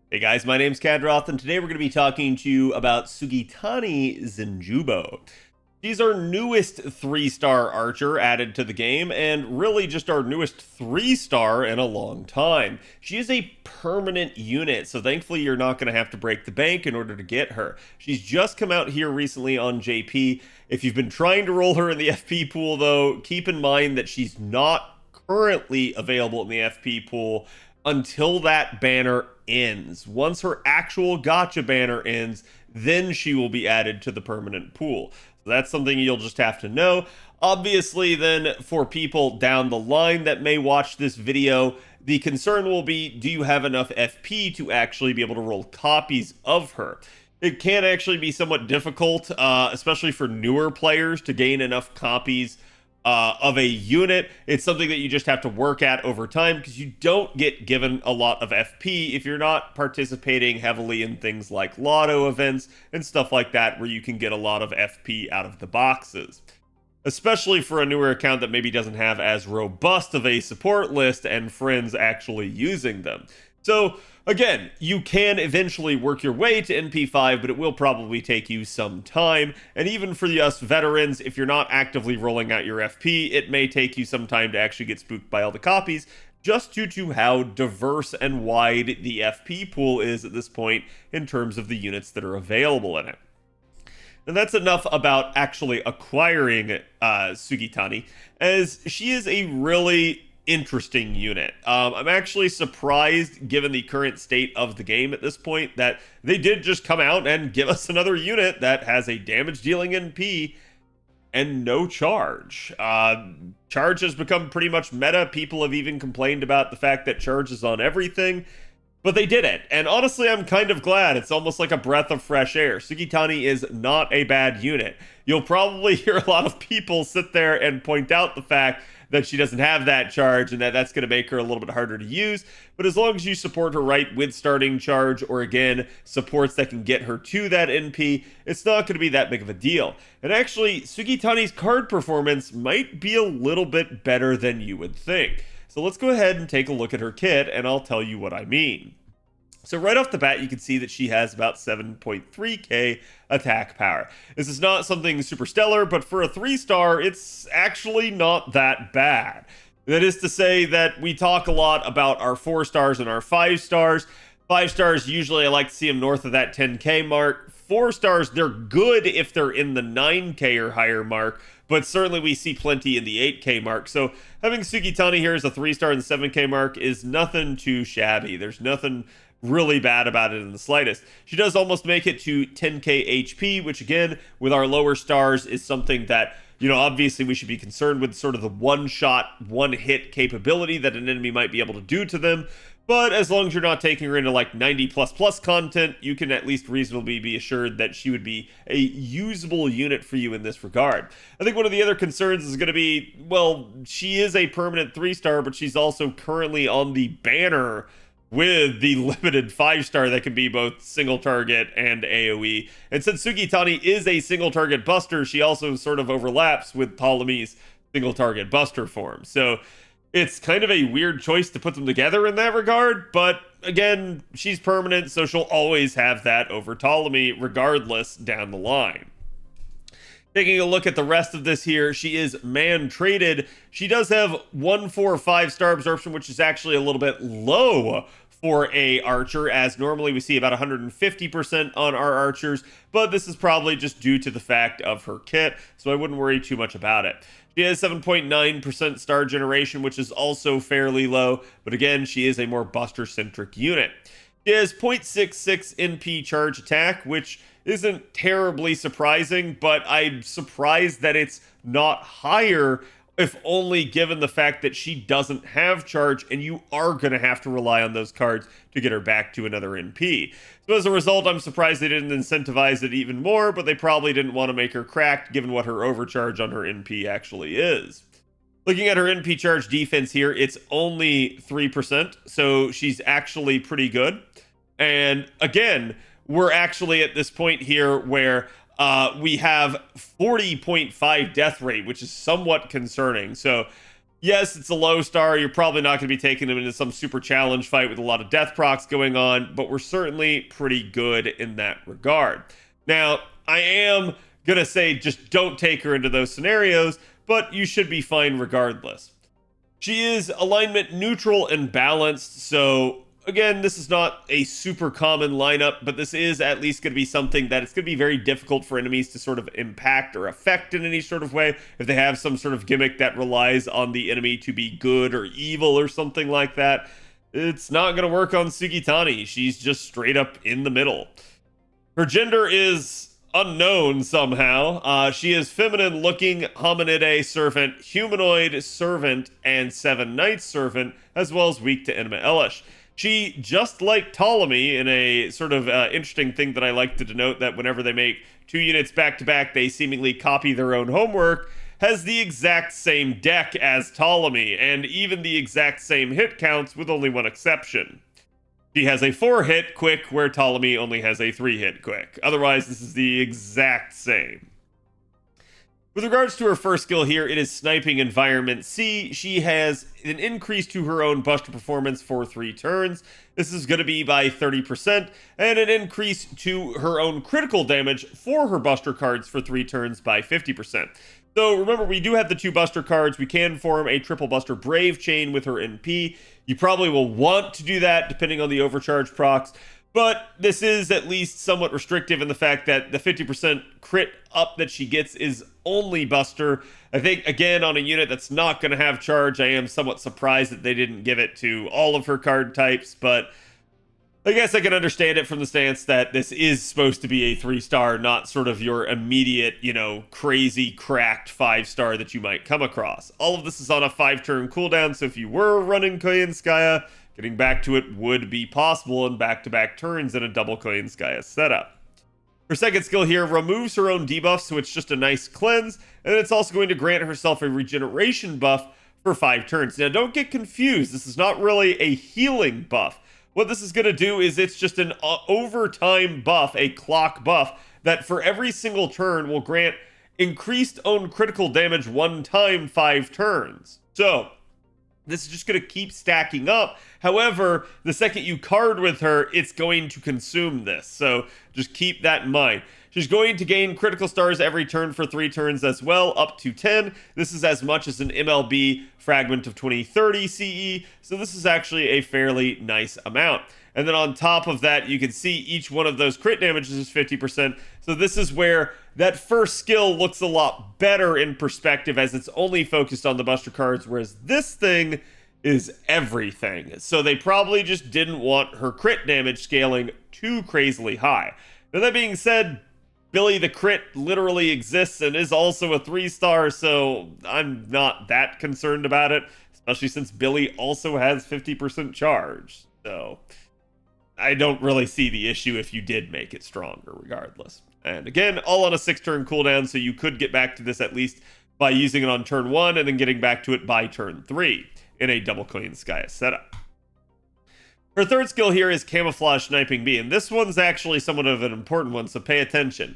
Hey guys, my name's Khadroth, and today we're going to be talking to you about Sugitani Zenjubo. She's our newest 3-star archer added to the game, and really just our newest 3-star in a long time. She is a permanent unit, so thankfully you're not going to have to break the bank in order to get her. She's just come out here recently on JP. If you've been trying to roll her in the FP pool, though, keep in mind that she's not currently available in the FP pool until that banner ends. Once her actual gotcha banner ends, then she will be added to the permanent pool. So that's something you'll just have to know. Obviously, then, for people down the line that may watch this video, the concern will be, do you have enough FP to actually be able to roll copies of her? It can actually be somewhat difficult, especially for newer players, to gain enough copies of a unit. It's something that you just have to work at over time because you don't get given a lot of FP if you're not participating heavily in things like lotto events and stuff like that, where you can get a lot of FP out of the boxes. Especially for a newer account that maybe doesn't have as robust of a support list and friends actually using them. So again, you can eventually work your way to NP5, but it will probably take you some time. And even for us veterans, if you're not actively rolling out your FP, it may take you some time to actually get spooked by all the copies, just due to how diverse and wide the FP pool is at this point in terms of the units that are available in it. And that's enough about actually acquiring Sugitani, as she is a really interesting unit. I'm actually surprised, given the current state of the game at this point, that they did just come out and give us another unit that has a damage dealing NP and no charge. Charge has become pretty much meta. People have even complained about the fact that charge is on everything, but they did it. And honestly, I'm kind of glad. It's almost like a breath of fresh air. Sugitani is not a bad unit. You'll probably hear a lot of people sit there and point out the fact that she doesn't have that charge and that's going to make her a little bit harder to use. But as long as you support her right with starting charge, or again, supports that can get her to that NP, it's not going to be that big of a deal. And actually, Sugitani's card performance might be a little bit better than you would think. So let's go ahead and take a look at her kit, and I'll tell you what I mean. So right off the bat, you can see that she has about 7.3k attack power. This is not something super stellar, but for a 3-star, it's actually not that bad. That is to say that we talk a lot about our 4-stars and our 5-stars. 5-stars, usually I like to see them north of that 10k mark. 4-stars, they're good if they're in the 9k or higher mark, but certainly we see plenty in the 8k mark. So having Sugitani here as a 3-star in the 7k mark is nothing too shabby. There's nothing really bad about it in the slightest. She does almost make it to 10k HP, which again, with our lower stars, is something that, you know, obviously we should be concerned with, sort of the one-shot, one-hit capability that an enemy might be able to do to them. But as long as you're not taking her into like 90++ content, you can at least reasonably be assured that she would be a usable unit for you in this regard. I think one of the other concerns is going to be, well, she is a permanent 3-star, but she's also currently on the banner with the limited 5-star that can be both single target and AoE. And since Sugitani is a single target buster, she also sort of overlaps with Ptolemy's single target buster form. So it's kind of a weird choice to put them together in that regard, but again, she's permanent, so she'll always have that over Ptolemy regardless down the line. Taking a look at the rest of this here, she is man traded. She does have 145-star absorption, which is actually a little bit low for a archer, as normally we see about 150% on our archers, but this is probably just due to the fact of her kit, so I wouldn't worry too much about it. She has 7.9% star generation, which is also fairly low, but again, she is a more buster-centric unit. She has 0.66 NP charge attack, which isn't terribly surprising, but I'm surprised that it's not higher, if only given the fact that she doesn't have charge and you are going to have to rely on those cards to get her back to another NP. So as a result, I'm surprised they didn't incentivize it even more, but they probably didn't want to make her cracked given what her overcharge on her NP actually is. Looking at her NP charge defense here, it's only 3%, so she's actually pretty good. And again, we're actually at this point here where we have 40.5 death rate, which is somewhat concerning. So Yes, it's a low star. You're probably not going to be taking them into some super challenge fight with a lot of death procs going on, but we're certainly pretty good in that regard. Now, I am going to say just don't take her into those scenarios, but you should be fine regardless. She is alignment neutral and balanced, so again, this is not a super common lineup, but this is at least going to be something that it's going to be very difficult for enemies to sort of impact or affect in any sort of way if they have some sort of gimmick that relies on the enemy to be good or evil or something like that. It's not going to work on Sugitani. She's just straight up in the middle. Her gender is unknown somehow. She is feminine looking hominide servant, humanoid servant, and 7 knight servant, as well as weak to Enema Elish. She, just like Ptolemy, in a sort of interesting thing that I like to denote that whenever they make 2 units back to back, they seemingly copy their own homework, has the exact same deck as Ptolemy, and even the exact same hit counts with only one exception. She has a 4-hit quick, where Ptolemy only has a 3-hit quick. Otherwise, this is the exact same. With regards to her first skill here, it is Sniping Environment C. She has an increase to her own Buster performance for 3 turns. This is going to be by 30%, and an increase to her own critical damage for her Buster cards for 3 turns by 50%. So remember, we do have the 2 Buster cards. We can form a triple Buster Brave chain with her NP. You probably will want to do that depending on the overcharge procs, but this is at least somewhat restrictive in the fact that the 50% crit up that she gets is only Buster. I think, again, on a unit that's not going to have charge, I am somewhat surprised that they didn't give it to all of her card types, but I guess I can understand it from the stance that this is supposed to be a 3-star, not sort of your immediate, crazy cracked 5-star that you might come across. All of this is on a 5-turn cooldown, so if you were running Koyenskaya, getting back to it would be possible in back-to-back turns in a double Koyenskaya setup. Her second skill here removes her own debuff, so it's just a nice cleanse, and it's also going to grant herself a regeneration buff for 5 turns. Now, don't get confused. This is not really a healing buff. What this is going to do is it's just an overtime buff, a clock buff, that for every single turn will grant increased own critical damage 1 time 5 turns. So this is just going to keep stacking up. However, the second you card with her, it's going to consume this. So just keep that in mind. She's going to gain critical stars every turn for 3 turns as well, up to 10. This is as much as an MLB fragment of 2030 CE, so this is actually a fairly nice amount. And then on top of that, you can see each one of those crit damages is 50%, so this is where that first skill looks a lot better in perspective as it's only focused on the Buster cards, whereas this thing is everything. So they probably just didn't want her crit damage scaling too crazily high. Now that being said, Billy the Crit literally exists and is also a 3-star, so I'm not that concerned about it, especially since Billy also has 50% charge. So I don't really see the issue if you did make it stronger regardless. And again, all on a 6-turn cooldown, so you could get back to this at least by using it on turn 1 and then getting back to it by turn 3 in a double Koyenskaya setup. Her third skill here is Camouflage Sniping B, and this one's actually somewhat of an important one, so pay attention.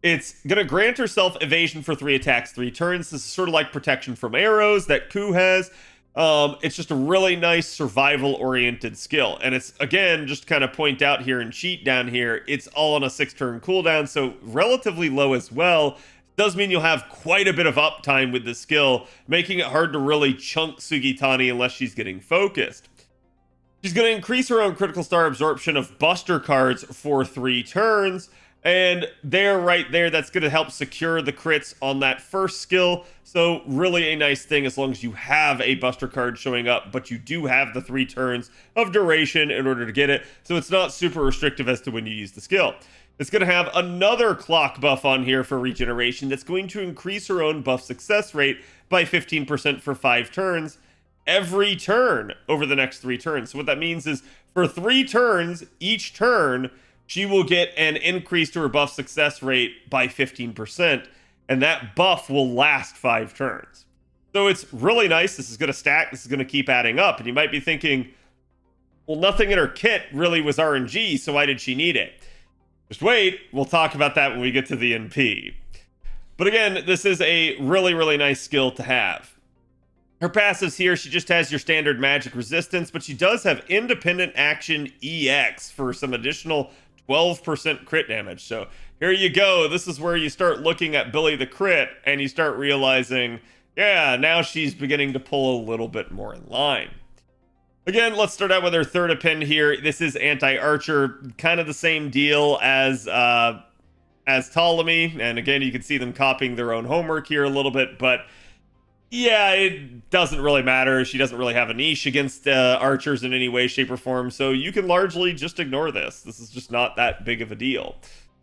It's going to grant herself evasion for 3 attacks, 3 turns. This is sort of like protection from arrows that Ku has. It's just a really nice survival-oriented skill, and it's, again, just kind of point out here and cheat down here, it's all on a 6-turn cooldown, so relatively low as well. Does mean you'll have quite a bit of uptime with this skill, making it hard to really chunk Sugitani unless she's getting focused. She's going to increase her own critical star absorption of Buster cards for 3 turns, and right there, that's going to help secure the crits on that first skill. So really a nice thing as long as you have a Buster card showing up, but you do have the 3 turns of duration in order to get it, so it's not super restrictive as to when you use the skill. It's going to have another clock buff on here for regeneration that's going to increase her own buff success rate by 15% for 5 turns, every turn over the next 3 turns. So what that means is for 3 turns, each turn, she will get an increase to her buff success rate by 15%, and that buff will last 5 turns. So it's really nice. This is going to stack. This is going to keep adding up. And you might be thinking, well, nothing in her kit really was RNG, so why did she need it? Just wait. We'll talk about that when we get to the NP. But again, this is a really, really nice skill to have. Her passives here, she just has your standard magic resistance, but she does have independent action EX for some additional 12% crit damage. So here you go. This is where you start looking at Billy the Crit and you start realizing, yeah, now she's beginning to pull a little bit more in line. Again, let's start out with her third append here. This is anti-archer, kind of the same deal as Ptolemy. And again, you can see them copying their own homework here a little bit, but yeah, it doesn't really matter. She doesn't really have a niche against archers in any way, shape, or form, so you can largely just ignore this. This is just not that big of a deal.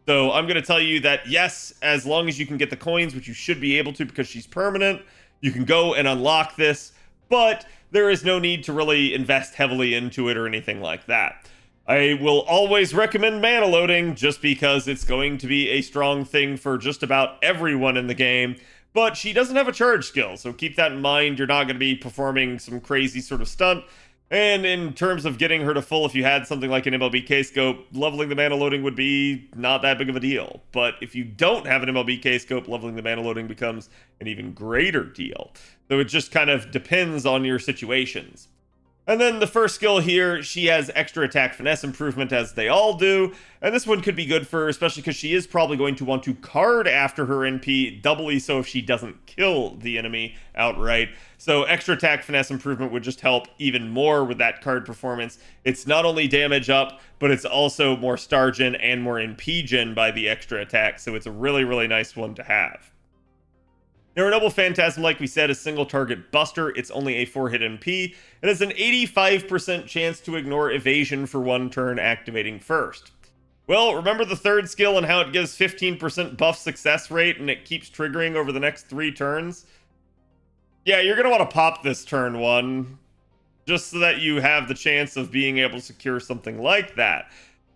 So I'm going to tell you that, yes, as long as you can get the coins, which you should be able to because she's permanent, you can go and unlock this, but there is no need to really invest heavily into it or anything like that. I will always recommend mana loading just because it's going to be a strong thing for just about everyone in the game. But she doesn't have a charge skill, so keep that in mind. You're not going to be performing some crazy sort of stunt. And in terms of getting her to full, if you had something like an MLBK scope, leveling the mana loading would be not that big of a deal. But if you don't have an MLBK scope, leveling the mana loading becomes an even greater deal. So it just kind of depends on your situations. And then the first skill here, she has extra attack finesse improvement, as they all do. And this one could be good for her, especially because she is probably going to want to card after her NP, doubly so if she doesn't kill the enemy outright. So extra attack finesse improvement would just help even more with that card performance. It's not only damage up, but it's also more star gen and more NP gen by the extra attack. So it's a really, really nice one to have. Now, her Noble Phantasm, like we said, is single target buster. It's only a 4-hit MP. It has an 85% chance to ignore evasion for one turn, activating first. Well, remember the third skill and how it gives 15% buff success rate and it keeps triggering over the next 3 turns? Yeah, you're going to want to pop this turn 1, just so that you have the chance of being able to secure something like that.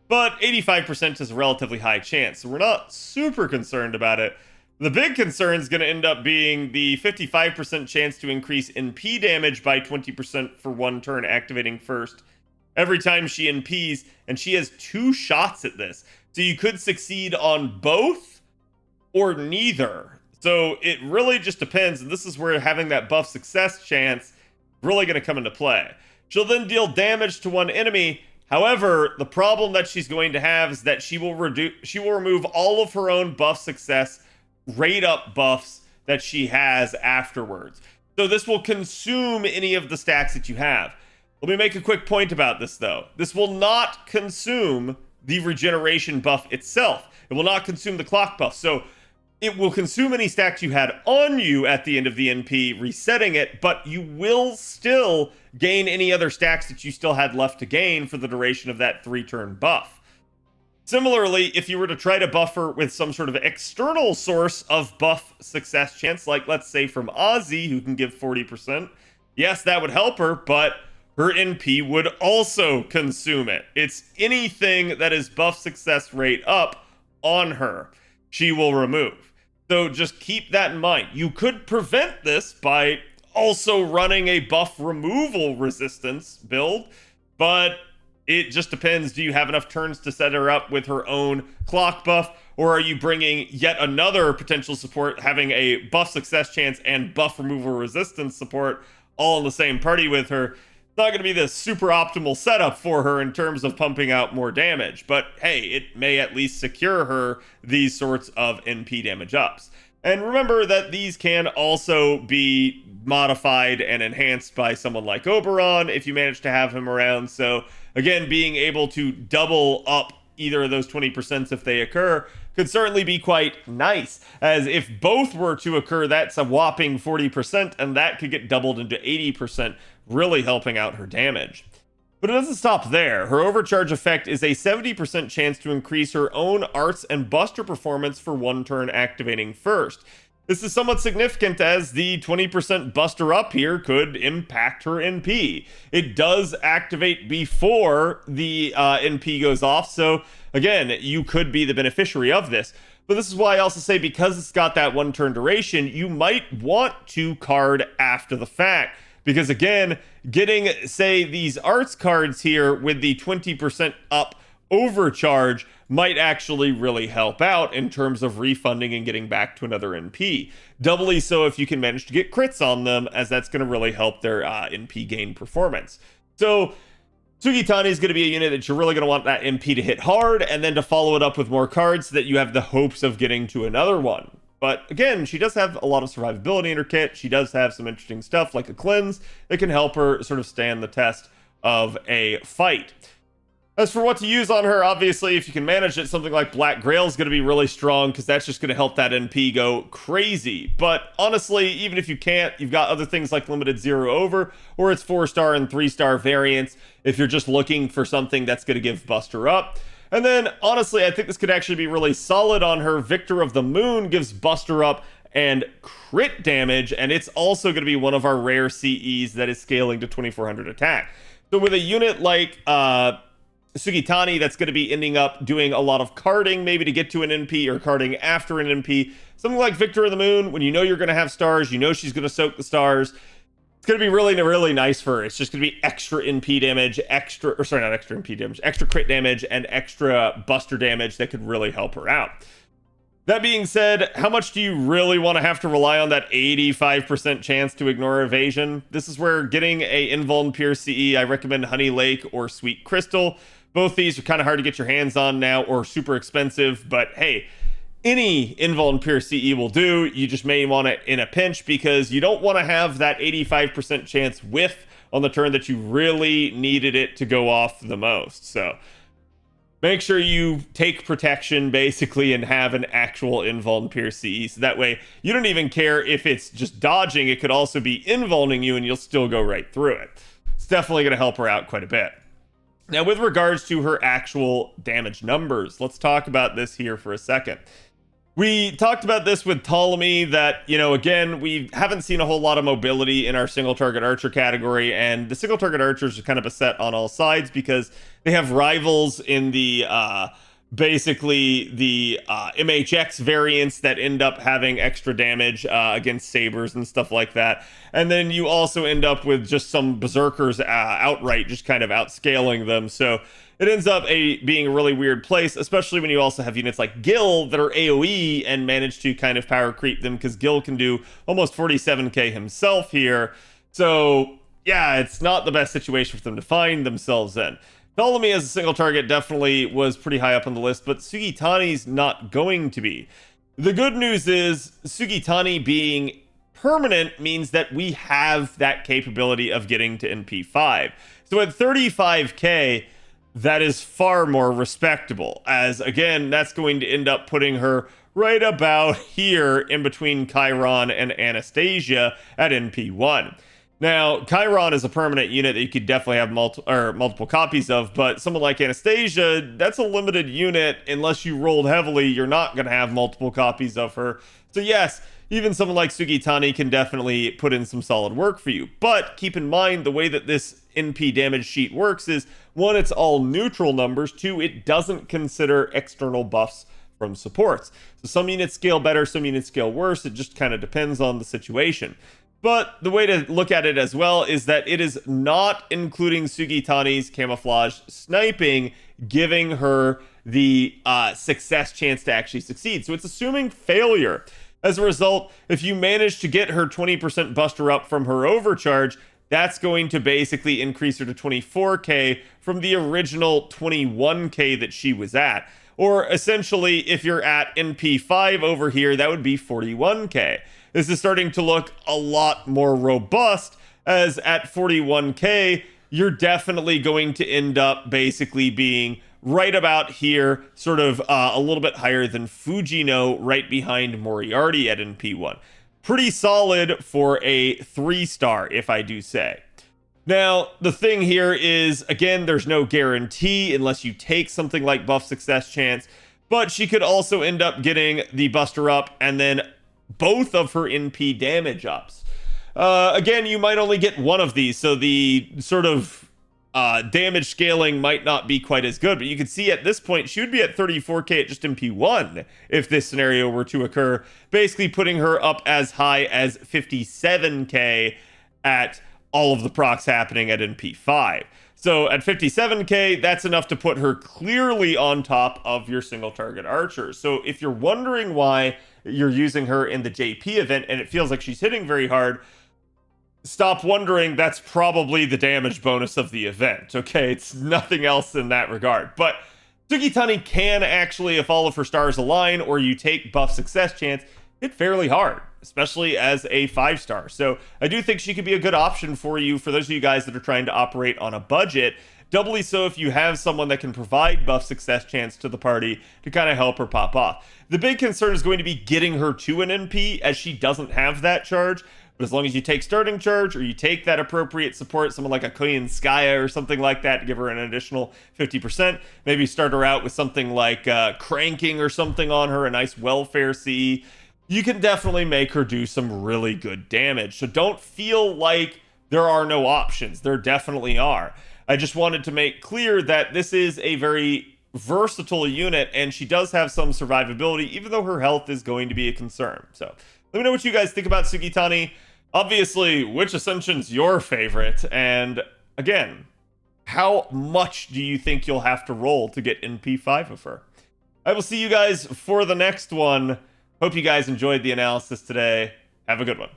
But 85% is a relatively high chance, so we're not super concerned about it. The big concern is going to end up being the 55% chance to increase NP damage by 20% for one turn, activating first every time she NPs, and she has 2 shots at this. So you could succeed on both or neither. So it really just depends, and this is where having that buff success chance is really going to come into play. She'll then deal damage to one enemy. However, the problem that she's going to have is that she will remove all of her own buff success rate up buffs that she has afterwards. So this will consume any of the stacks that you have. Let me make a quick point about this though. This will not consume the regeneration buff itself. It will not consume the clock buff. So it will consume any stacks you had on you at the end of the NP, resetting it, but you will still gain any other stacks that you still had left to gain for the duration of that 3-turn buff. Similarly, if you were to try to buffer with some sort of external source of buff success chance, like let's say from Ozzy, who can give 40%, yes, that would help her, but her NP would also consume it. It's anything that is buff success rate up on her, she will remove. So just keep that in mind. You could prevent this by also running a buff removal resistance build, but it just depends. Do you have enough turns to set her up with her own clock buff, or are you bringing yet another potential support, having a buff success chance and buff removal resistance support all in the same party with her? It's not going to be the super optimal setup for her in terms of pumping out more damage, but hey, it may at least secure her these sorts of NP damage ups. And remember that these can also be modified and enhanced by someone like Oberon if you manage to have him around. So again, being able to double up either of those 20% if they occur could certainly be quite nice, as if both were to occur, that's a whopping 40%, and that could get doubled into 80%, really helping out her damage. But it doesn't stop there. Her overcharge effect is a 70% chance to increase her own arts and buster performance for one turn, activating first. This is somewhat significant, as the 20% buster up here could impact her NP. It does activate before the NP goes off, so again, you could be the beneficiary of this. But this is why I also say, because it's got that one turn duration, you might want to card after the fact. Because again, getting, say, these arts cards here with the 20% up overcharge might actually really help out in terms of refunding and getting back to another NP. Doubly so if you can manage to get crits on them, as that's going to really help their NP gain performance. So Sugitani is going to be a unit that you're really going to want that MP to hit hard, and then to follow it up with more cards so that you have the hopes of getting to another one. But again, she does have a lot of survivability in her kit. She does have some interesting stuff like a cleanse that can help her sort of stand the test of a fight. As for what to use on her, obviously, if you can manage it, something like Black Grail is going to be really strong because that's just going to help that NP go crazy. But honestly, even if you can't, you've got other things like Limited Zero Over, or its 4-star and 3-star variants if you're just looking for something that's going to give Buster Up. And then, honestly, I think this could actually be really solid on her. Victor of the Moon gives Buster Up and crit damage, and it's also going to be one of our rare CEs that is scaling to 2400 attack. So with a unit like Sugitani that's going to be ending up doing a lot of carding, maybe to get to an NP, or carding after an NP. Something like Victor of the Moon, when you know you're going to have stars, you know she's going to soak the stars. It's going to be really, really nice for her. It's just going to be extra NP damage, extra crit damage, and extra buster damage that could really help her out. That being said, how much do you really want to have to rely on that 85% chance to ignore evasion? This is where getting a Invuln Pure CE, I recommend Honey Lake or Sweet Crystal. Both these are kind of hard to get your hands on now, or super expensive, but hey, any Invuln Pure CE will do. You just may want it in a pinch because you don't want to have that 85% chance whiff on the turn that you really needed it to go off the most. So make sure you take protection basically and have an actual Invuln Pure CE. So that way you don't even care if it's just dodging. It could also be invulning you and you'll still go right through it. It's definitely going to help her out quite a bit. Now, with regards to her actual damage numbers, let's talk about this here for a second. We talked about this with Ptolemy that, again, we haven't seen a whole lot of mobility in our single target archer category, and the single target archers are kind of beset on all sides because they have rivals in the MHX variants that end up having extra damage against sabers and stuff like that. And then you also end up with just some berserkers outright just kind of outscaling them. So it ends up being a really weird place, especially when you also have units like Gil that are AoE and manage to kind of power creep them, because Gil can do almost 47k himself here. So yeah, it's not the best situation for them to find themselves in. Ptolemy as a single target definitely was pretty high up on the list, but Sugitani's not going to be. The good news is Sugitani being permanent means that we have that capability of getting to NP5. So at 35k, that is far more respectable, as again, that's going to end up putting her right about here in between Chiron and Anastasia at NP1. Now, Chiron is a permanent unit that you could definitely have multiple copies of, but someone like Anastasia, that's a limited unit. Unless you rolled heavily, you're not going to have multiple copies of her. So yes, even someone like Sugitani can definitely put in some solid work for you. But keep in mind, the way that this NP damage sheet works is, 1, it's all neutral numbers. 2, it doesn't consider external buffs from supports. So some units scale better, some units scale worse. It just kind of depends on the situation. But the way to look at it as well is that it is not including Sugitani's camouflage sniping, giving her the success chance to actually succeed. So it's assuming failure. As a result, if you manage to get her 20% buster up from her overcharge, that's going to basically increase her to 24k from the original 21k that she was at. Or essentially, if you're at NP5 over here, that would be 41k. This is starting to look a lot more robust, as at 41k, you're definitely going to end up basically being right about here, sort of a little bit higher than Fujino, right behind Moriarty at NP1. Pretty solid for a 3-star, if I do say. Now, the thing here is, again, there's no guarantee unless you take something like buff success chance, but she could also end up getting the buster up and then both of her NP damage ups. Again, you might only get one of these, so the sort of damage scaling might not be quite as good, but you can see at this point she would be at 34k at just NP1 if this scenario were to occur, basically putting her up as high as 57k at all of the procs happening at NP5. So at 57k, that's enough to put her clearly on top of your single target archer. So if you're wondering why you're using her in the JP event and it feels like she's hitting very hard, stop wondering. That's probably the damage bonus of the event, okay? It's nothing else in that regard. But Sugitani can actually, if all of her stars align or you take buff success chance, hit fairly hard, especially as a 5-star. So I do think she could be a good option for you, for those of you guys that are trying to operate on a budget. Doubly so if you have someone that can provide buff success chance to the party to kind of help her pop off. The big concern is going to be getting her to an NP, as she doesn't have that charge. But as long as you take starting charge, or you take that appropriate support, someone like a Korean Skya or something like that, to give her an additional 50%, maybe start her out with something like cranking or something on her, a nice welfare C, you can definitely make her do some really good damage. So don't feel like there are no options. There definitely are. I just wanted to make clear that this is a very versatile unit, and she does have some survivability, even though her health is going to be a concern. So let me know what you guys think about Sugitani. Obviously, which Ascension's your favorite? And again, how much do you think you'll have to roll to get NP5 of her? I will see you guys for the next one. Hope you guys enjoyed the analysis today. Have a good one.